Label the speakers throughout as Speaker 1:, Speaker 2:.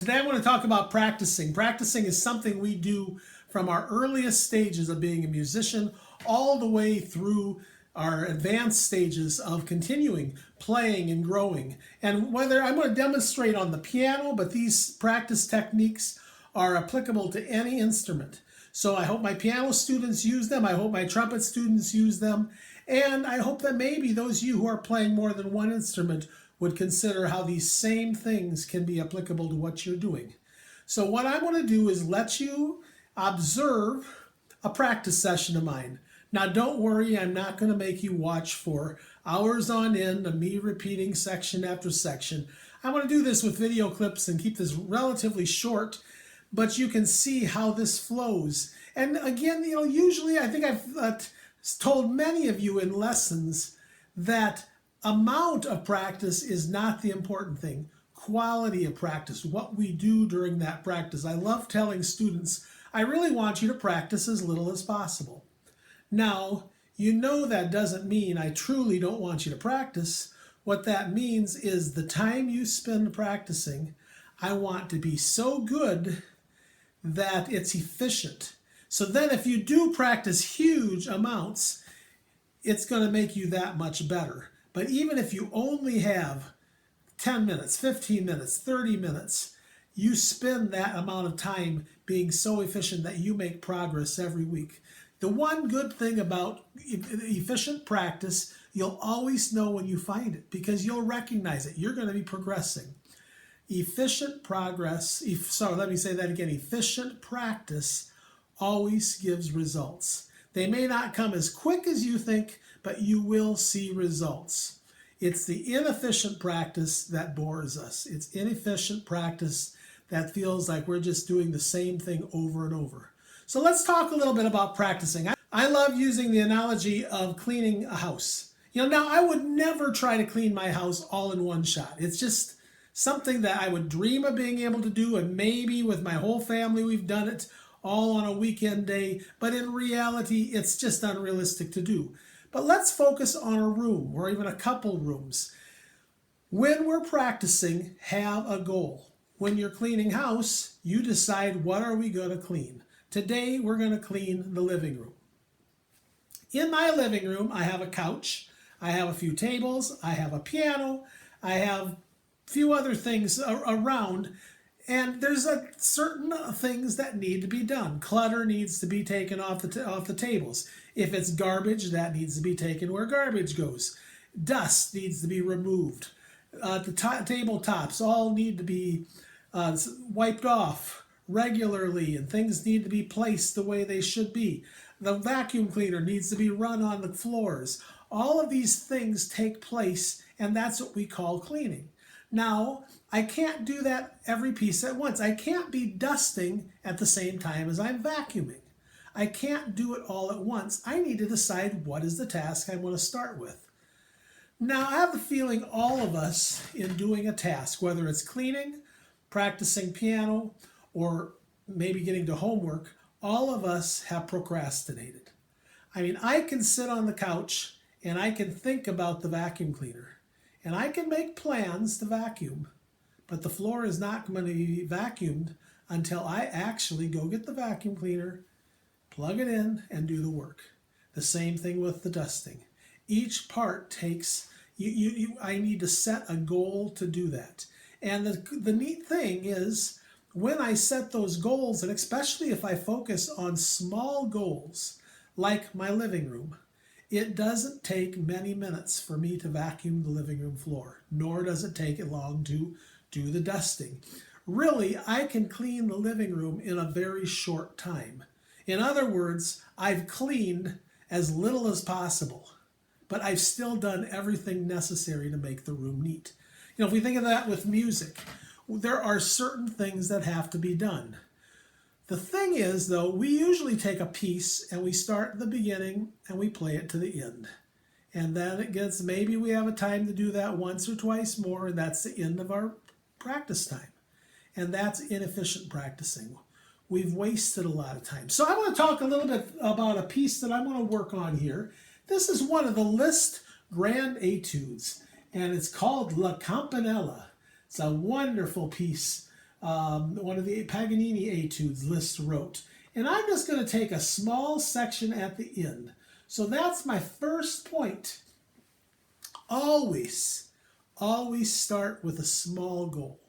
Speaker 1: Today I want to talk about practicing. Practicing is something we do from our earliest stages of being a musician all the way through our advanced stages of continuing playing and growing. And whether I'm going to demonstrate on the piano, but these practice techniques are applicable to any instrument. So I hope my piano students use them. I hope my trumpet students use them. And I hope that maybe those of you who are playing more than one instrument would consider how these same things can be applicable to what you're doing. So what I want to do is let you observe a practice session of mine. Now don't worry, I'm not going to make you watch for hours on end of me repeating section after section. I want to do this with video clips and keep this relatively short, but you can see how this flows. And again, usually I think I've told many of you in lessons that amount of practice is not the important thing. Quality of practice, what we do during that practice. I love telling students, I really want you to practice as little as possible. Now, you know that doesn't mean I truly don't want you to practice. What that means is the time you spend practicing, I want to be so good that it's efficient. So then if you do practice huge amounts, it's going to make you that much better. But even if you only have 10 minutes, 15 minutes, 30 minutes, you spend that amount of time being so efficient that you make progress every week. The one good thing about efficient practice, you'll always know when you find it because you'll recognize it. You're going to be progressing. Efficient progress, let me say that again. Efficient practice always gives results. They may not come as quick as you think, but you will see results. It's the inefficient practice that bores us. It's inefficient practice that feels like we're just doing the same thing over and over. So let's talk a little bit about practicing. I love using the analogy of cleaning a house. Now I would never try to clean my house all in one shot. It's just something that I would dream of being able to do, and maybe with my whole family we've done it all on a weekend day, but in reality it's just unrealistic to do. But let's focus on a room or even a couple rooms. When we're practicing, have a goal. When you're cleaning house, you decide what are we going to clean. Today we're going to clean the living room. In my living room, I have a couch, I have a few tables, I have a piano, I have a few other things around, and there's certain things that need to be done. Clutter needs to be taken off the tables. If it's garbage, that needs to be taken where garbage goes. Dust needs to be removed. The tabletops all need to be wiped off regularly, and things need to be placed the way they should be. The vacuum cleaner needs to be run on the floors. All of these things take place, and that's what we call cleaning. Now, I can't do that every piece at once. I can't be dusting at the same time as I'm vacuuming. I can't do it all at once. I need to decide what is the task I want to start with. Now, I have the feeling all of us in doing a task, whether it's cleaning, practicing piano, or maybe getting to homework, all of us have procrastinated. I mean, I can sit on the couch and I can think about the vacuum cleaner. And I can make plans to vacuum, but the floor is not going to be vacuumed until I actually go get the vacuum cleaner, plug it in, and do the work. The same thing with the dusting. Each part takes, I need to set a goal to do that. And the neat thing is, when I set those goals, and especially if I focus on small goals, like my living room, it doesn't take many minutes for me to vacuum the living room floor, nor does it take it long to do the dusting. Really, I can clean the living room in a very short time. In other words, I've cleaned as little as possible, but I've still done everything necessary to make the room neat. If we think of that with music, there are certain things that have to be done. The thing is, though, we usually take a piece and we start at the beginning and we play it to the end. And then it gets, maybe we have a time to do that once or twice more, and that's the end of our practice time. And that's inefficient practicing. We've wasted a lot of time. So I want to talk a little bit about a piece that I'm going to work on here. This is one of the Liszt Grand Etudes, and it's called La Campanella. It's a wonderful piece one of the Paganini etudes Liszt wrote. And I'm just going to take a small section at the end. So that's my first point. Always start with a small goal.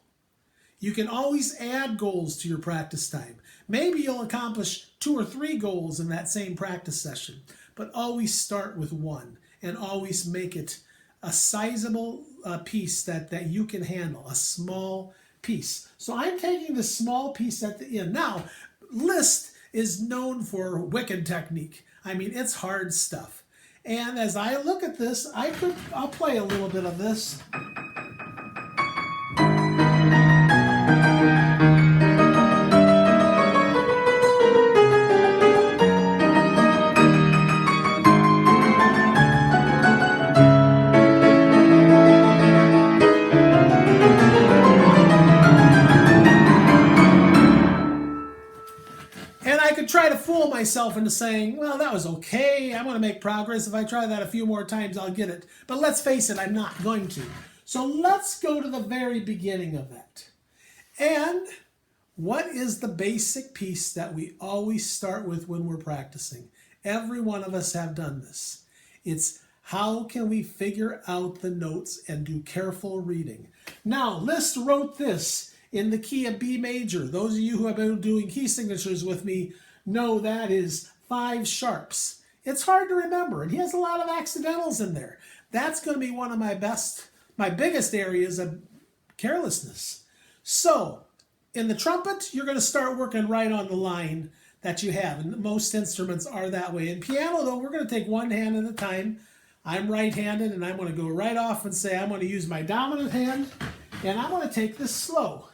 Speaker 1: You can always add goals to your practice time. Maybe you'll accomplish 2 or 3 goals in that same practice session, but always start with one and always make it a sizable piece that you can handle, a small piece. So I'm taking this small piece at the end. Now, Liszt is known for wicked technique. I mean, it's hard stuff. And as I look at this, I'll play a little bit of this. And I could try to fool myself into saying, well, that was okay. I'm going to make progress. If I try that a few more times, I'll get it. But let's face it, I'm not going to. So let's go to the very beginning of that. And what is the basic piece that we always start with when we're practicing? Every one of us have done this. It's how can we figure out the notes and do careful reading? Now, Liszt wrote this in the key of B major. Those of you who have been doing key signatures with me know that is 5 sharps. It's hard to remember, and he has a lot of accidentals in there. That's going to be one of my biggest areas of carelessness. So, in the trumpet, you're going to start working right on the line that you have, and most instruments are that way. In piano, though, we're going to take one hand at a time. I'm right-handed, and I'm going to go right off and say I'm going to use my dominant hand, and I'm going to take this slow.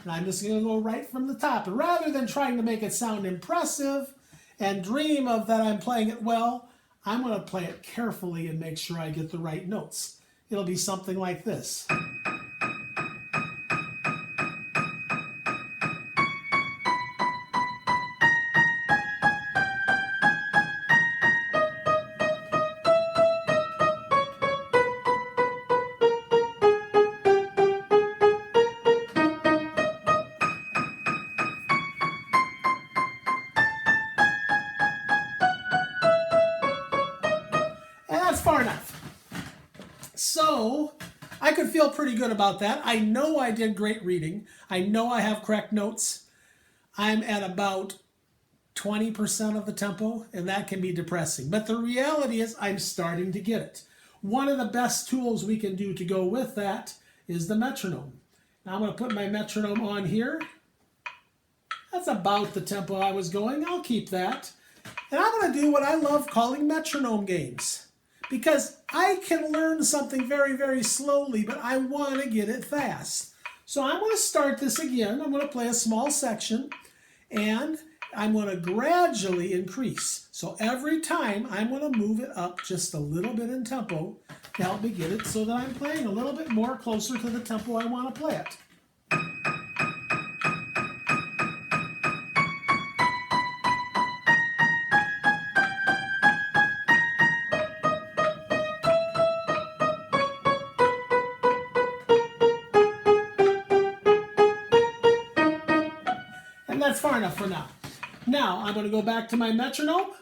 Speaker 1: And I'm just going to go right from the top. And rather than trying to make it sound impressive and dream of that I'm playing it well, I'm going to play it carefully and make sure I get the right notes. It'll be something like this. And that's far enough. So I could feel pretty good about that. I know I did great reading. I know I have correct notes. I'm at about 20% of the tempo, and that can be depressing. But the reality is I'm starting to get it. One of the best tools we can do to go with that is the metronome. Now I'm going to put my metronome on here. That's about the tempo I was going. I'll keep that. And I'm going to do what I love calling metronome games, because I can learn something very, very slowly, but I want to get it fast. So I'm going to start this again. I'm going to play a small section, and I'm going to gradually increase. So every time I'm going to move it up just a little bit in tempo to help me get it so that I'm playing a little bit more closer to the tempo I want to play it. And that's far enough for now. Now I'm going to go back to my metronome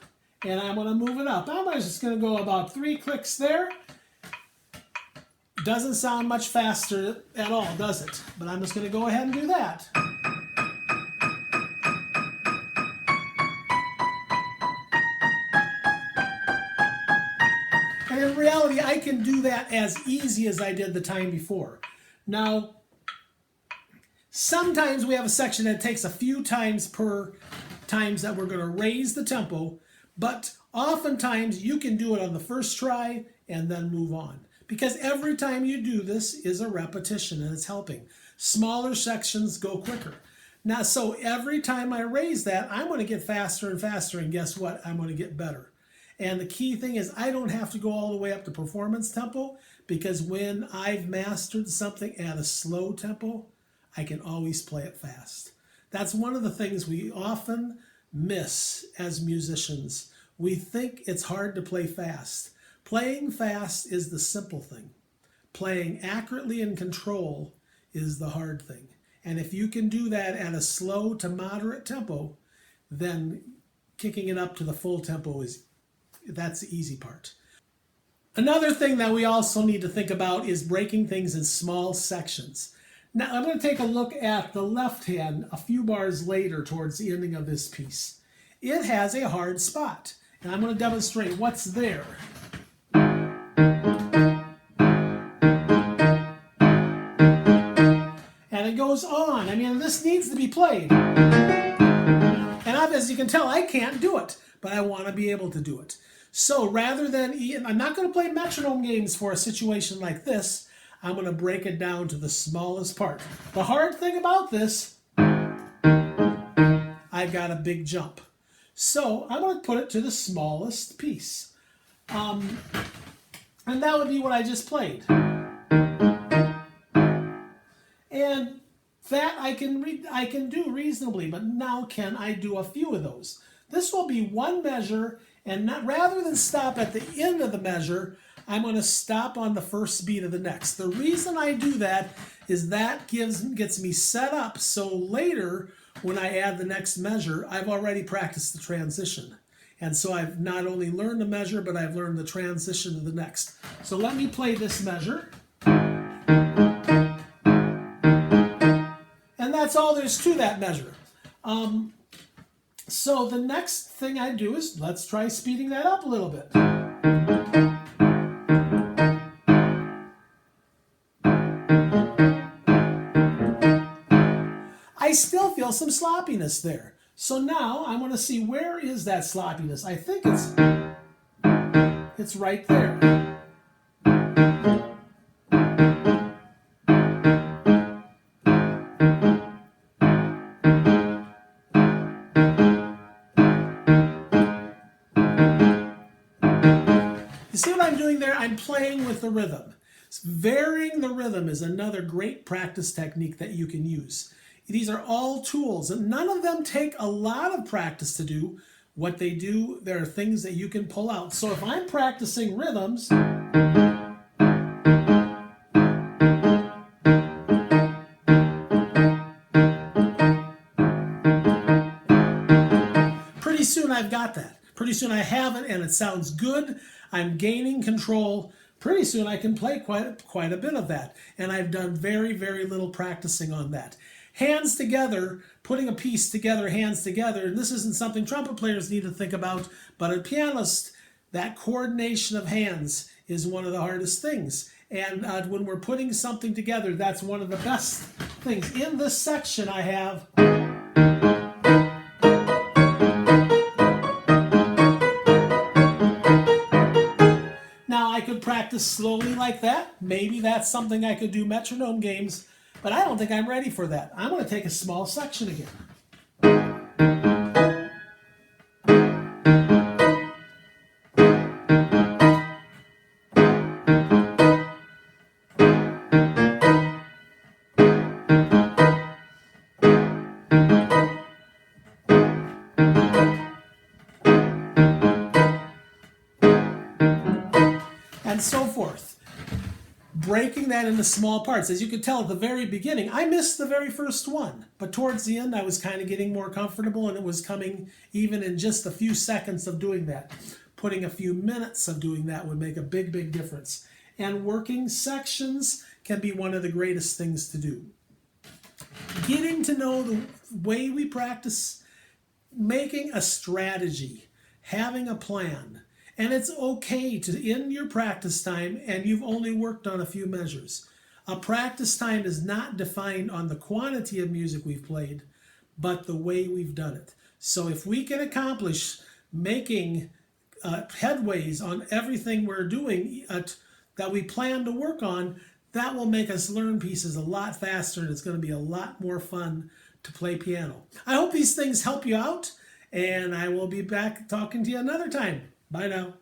Speaker 1: and I'm going to move it up. I'm just going to go about 3 clicks there. Doesn't sound much faster at all, does it? But I'm just going to go ahead and do that. And in reality, I can do that as easy as I did the time before. Now, sometimes we have a section that takes a few times per times that we're going to raise the tempo, but oftentimes you can do it on the first try and then move on. Because every time you do this is a repetition and it's helping. Smaller sections go quicker. Now, so every time I raise that, I'm going to get faster and faster, and guess what? I'm going to get better. And the key thing is I don't have to go all the way up to performance tempo, because when I've mastered something at a slow tempo, I can always play it fast. That's one of the things we often miss as musicians. We think it's hard to play fast. Playing fast is the simple thing. Playing accurately in control is the hard thing. And if you can do that at a slow to moderate tempo, then kicking it up to the full tempo that's the easy part. Another thing that we also need to think about is breaking things in small sections. Now I'm going to take a look at the left hand a few bars later towards the ending of this piece. It has a hard spot, and I'm going to demonstrate what's there. And it goes on. I mean, this needs to be played. And as you can tell, I can't do it, but I want to be able to do it. So rather than, I'm not going to play metronome games for a situation like this. I'm going to break it down to the smallest part. The hard thing about this, I've got a big jump. So I'm going to put it to the smallest piece. And that would be what I just played. And that I can do reasonably, but now can I do a few of those? This will be one measure, and rather than stop at the end of the measure, I'm going to stop on the first beat of the next. The reason I do that is that gets me set up so later when I add the next measure, I've already practiced the transition. And so I've not only learned the measure, but I've learned the transition to the next. So let me play this measure. And that's all there's to that measure. So the next thing I do is, let's try speeding that up a little bit. I still feel some sloppiness there. So now I want to see, where is that sloppiness? I think it's right there. You see what I'm doing there? I'm playing with the rhythm. Varying the rhythm is another great practice technique that you can use. These are all tools, and none of them take a lot of practice to do. What they do, there are things that you can pull out. So if I'm practicing rhythms, pretty soon I've got that. Pretty soon I have it, and it sounds good. I'm gaining control. Pretty soon I can play quite a bit of that. And I've done very, very little practicing on that. Hands together, putting a piece together, hands together, and this isn't something trumpet players need to think about, but a pianist, that coordination of hands is one of the hardest things. And when we're putting something together, that's one of the best things. In this section I have... Now I could practice slowly like that. Maybe that's something I could do metronome games, but I don't think I'm ready for that. I'm going to take a small section again. And so forth. Breaking that into small parts. As you could tell at the very beginning, I missed the very first one. But towards the end, I was kind of getting more comfortable, and it was coming even in just a few seconds of doing that. Putting a few minutes of doing that would make a big, big difference. And working sections can be one of the greatest things to do. Getting to know the way we practice, making a strategy, having a plan. And it's okay to end your practice time and you've only worked on a few measures. A practice time is not defined on the quantity of music we've played, but the way we've done it. So if we can accomplish making headways on everything we're doing that we plan to work on, that will make us learn pieces a lot faster, and it's going to be a lot more fun to play piano. I hope these things help you out, and I will be back talking to you another time. Bye now.